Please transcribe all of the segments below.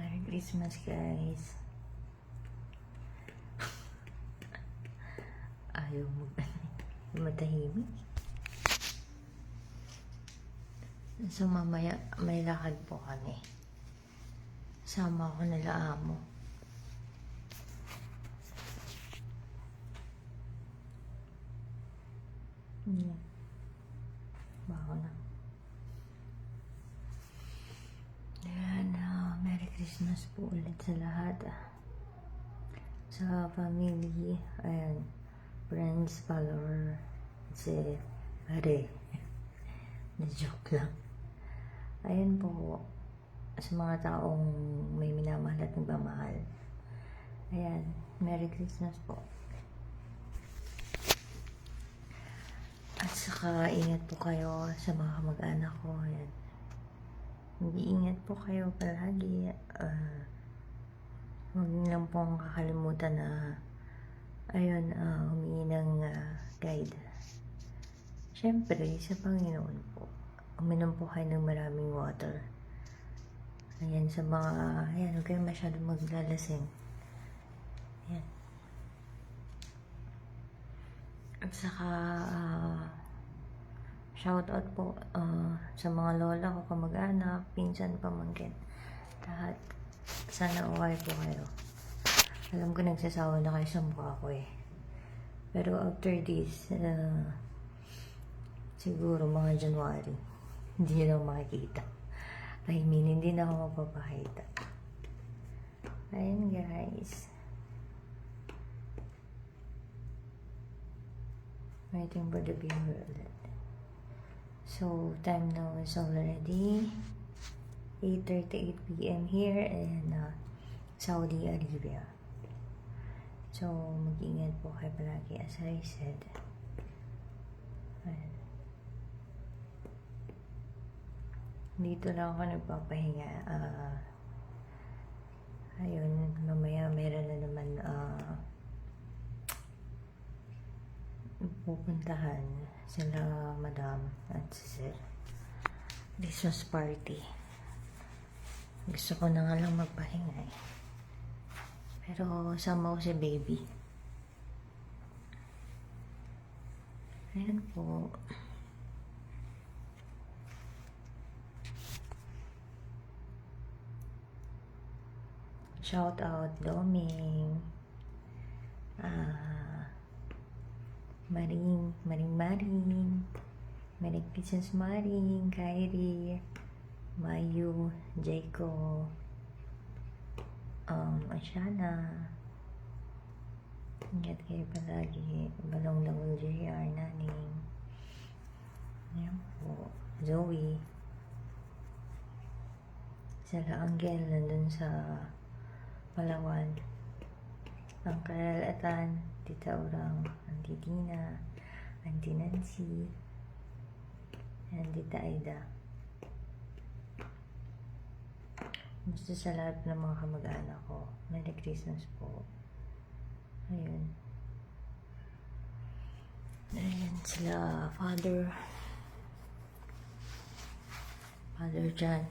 Merry Christmas, guys. Ayaw mo matahimik. So, mamaya may lakad po kami. Sama ko nila amo. Baho na. Ayan, Merry Christmas po ulit sa lahat. Sa family, ayan, friends, follower, si pare. Na-joke lang. Ayan po, sa mga taong may minamahal at nagmamahal. Ayan, Merry Christmas po. At saka, ingat po kayo sa mga kamag-anak ko. Ayan. Mag-iingat po kayo palagi. Huwag niyo lang pong kakalimutan na humingi ng guide. Siyempre, sa Panginoon po. Uminom po kayo ng maraming water. Ayan, sa mga, huwag kayo masyadong maglalasing. Ayan. At saka, shoutout po sa mga lola ko, kamag-anak, pinsan, pamangkin. Lahat. Sana okay po kayo. Alam ko nagsasawa na kayo sa mukha ko eh. Pero after this, siguro mga January, hindi na ako makikita. Hindi na ako mapapakita. Ayun guys. Waiting for the viewer ulit. So, time now is already 8:38 p.m. here in Saudi Arabia. So, mag-ingat po kayo palagi as I said. Ayan. Dito lang ako nagpapahinga. Ayun, mamaya meron na naman pupuntahan sila madam at si sir. Christmas party. Gusto ko na nga lang magpahinga eh. Pero sama ko si baby. Ayan po. Shout out Doming. Maring. Merry Christmas Maring, Kyrie, Mayu, Jaco, Ashana. Ingat kayo palagi. Balong-langong JR, Naning. Ayan po. Zoe. Sila Angel nandun sa Palawan. Uncle Atan, Tita Urang, Auntie Tina, Auntie Nancy, and Tita Aida. Basta sa lahat ng mga kamag-anak ko, Merry Christmas po. Ayun. Ayan sila, Father John.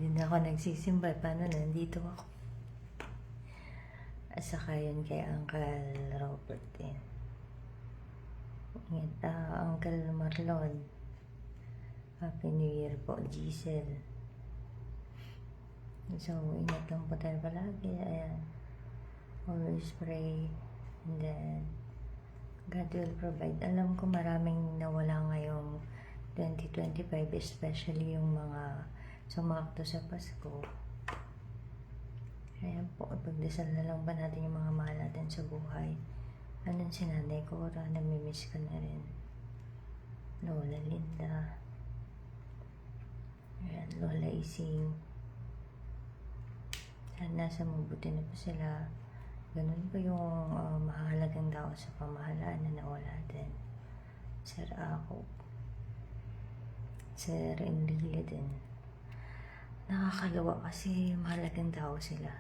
Hindi na ako nagsisimba. Paano nandito ako? At saka yun kay Uncle Robert din. Uncle Marlon. Happy New Year po, Giselle. So, ingat lang po tayo palagi. Ayan. Always pray. And then, God will provide. Alam ko maraming nawala ngayong 2025, especially yung mga sumakto sa Pasko. Ayan po, ipagdasal na lang ba natin yung mga mahal natin sa buhay. Anong si Nanay Cora, namimiss ka na rin. Lola Linda. Ayan, Lola Ising. Sana nasa mabuti na po sila. Ganun po yung mahalagang tao sa pamahalaan na nawala din. Sir Ako. Sir Enrile din. Nakakalawa kasi mahalagang tao sila.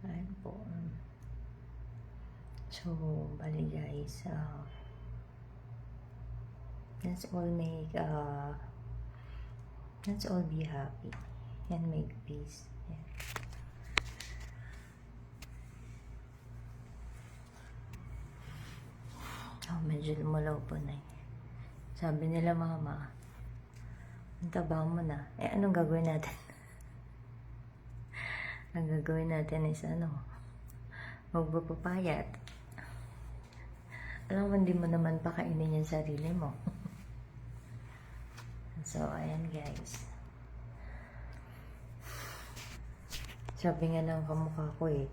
Ayan po. So, bali guys, let's all make Let's all be happy and make peace. Yeah. Oh, medyo lumalaw po na eh. Sabi nila, mama, ang taba mo na. Eh, anong gagawin natin? Ang gagawin natin is magpapapayat. Alam mo, hindi mo naman pakainin yung sarili mo. So, ayan guys. Sabi nga ng kamukha ko eh,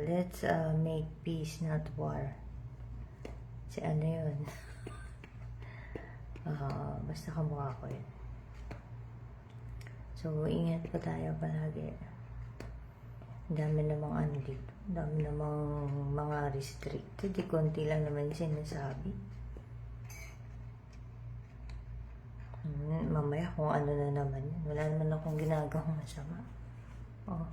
let's make peace, not war. Si ano yun? Basta kamukha ko yun. So, ingat po tayo palagi. Dami namang dito. Dami namang mga restricted. Di konti lang naman sinasabi. Mamaya kung ano na naman yun. Wala naman akong ginagawang masama. Oh.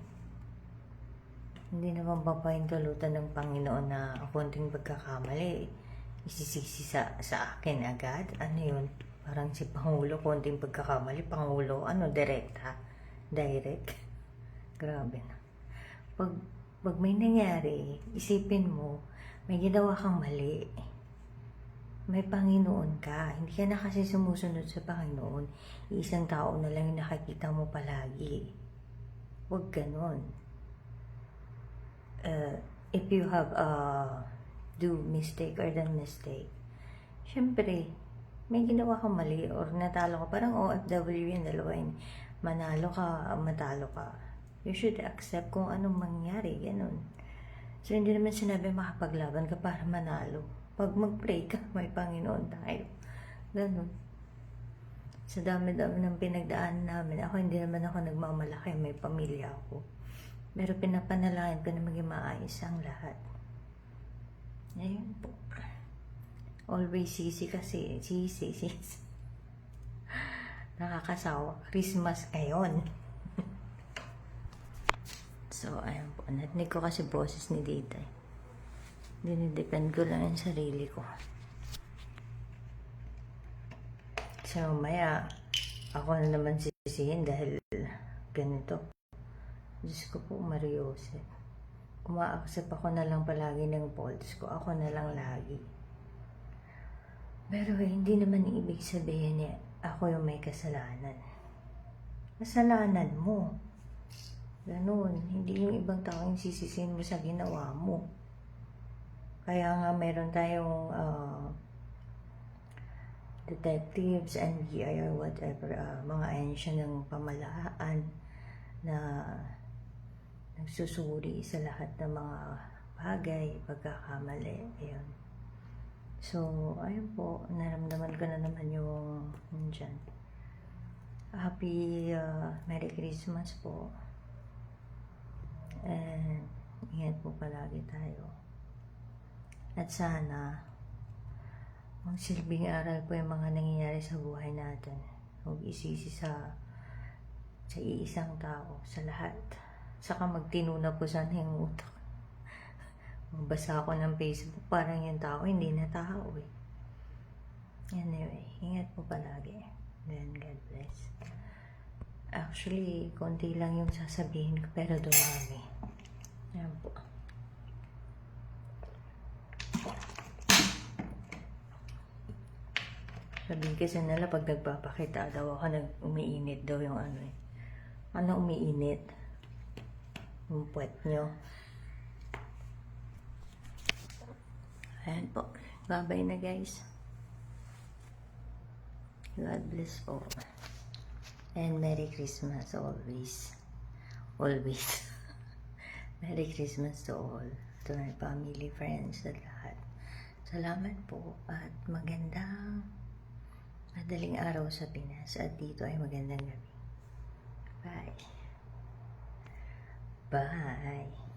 Hindi naman papahintulutan ng Panginoon na konting pagkakamali. Isisisi sa akin agad. Ano yun? Parang si Pangulo, konting pagkakamali. Pangulo, direct ha? Direct. Grabe na. Pag may nangyari, isipin mo, may ginawa kang mali. May Panginoon ka. Hindi ka na kasi sumusunod sa Panginoon. Isang tao na lang yung nakikita mo palagi. Huwag ganon. If you have do mistake or done mistake, syempre, may ginawa kang mali or natalo ka. Parang OFW yung dalawa yun. Manalo ka, matalo ka. You should accept kung anong mangyari. Ganon. So, hindi naman sinabi makapaglaban ka para manalo. Pag mag-pray ka, may Panginoon tayo. Ganon. Sa dami-dami ng pinagdaan namin, ako hindi naman ako nagmamalaki, may pamilya ako. Pero pinapanalangin ko na maging maayos ang lahat. Ayun po. Always sisi kasi. Sisi. Nakakasawa. Christmas ngayon. So, ayun po. Natinig ko kasi boses ni Dita. Dinidepend ko lang yung sarili ko. So, mamaya, ako na naman sisihin dahil ganito. Diyos ko po, Mariose. Uma-accept ako na lang palagi ng faults ko. Ako na lang lagi. Pero hindi naman ibig sabihin niya, ako yung may kasalanan. Kasalanan mo. Ganun. Hindi yung ibang tao yung sisisihin mo sa ginawa mo. Kaya nga meron tayong detectives, NBI or whatever, mga ahensya ng pamahalaan na nagsusuri sa lahat ng mga bagay, pagkakamali. Ayun. So, ayun po, naramdaman ko na naman yung dyan. Happy Merry Christmas po. And ingat po palagi tayo. At sana magsilbing aral po yung mga nangyayari sa buhay natin. Huwag isisi sa iisang tao, sa lahat. Saka magtinuna po sana yung utak. Magbasa ako ng Facebook, parang yung tao hindi na tao eh. Anyway, ingat po palagi. Then God bless. Actually, konti lang yung sasabihin ko pero dumami. Yan po. Sabihin kasi nila pag nagpapakita daw ako, umiinit daw yung eh. Ano umiinit? Yung puwet nyo. Ayan po. Bye-bye na guys. God bless po. And Merry Christmas always. Always. Merry Christmas to all. To my family, friends, at lahat. Salamat po at madaling araw sa Pinas at dito ay magandang gabi. Bye. Bye.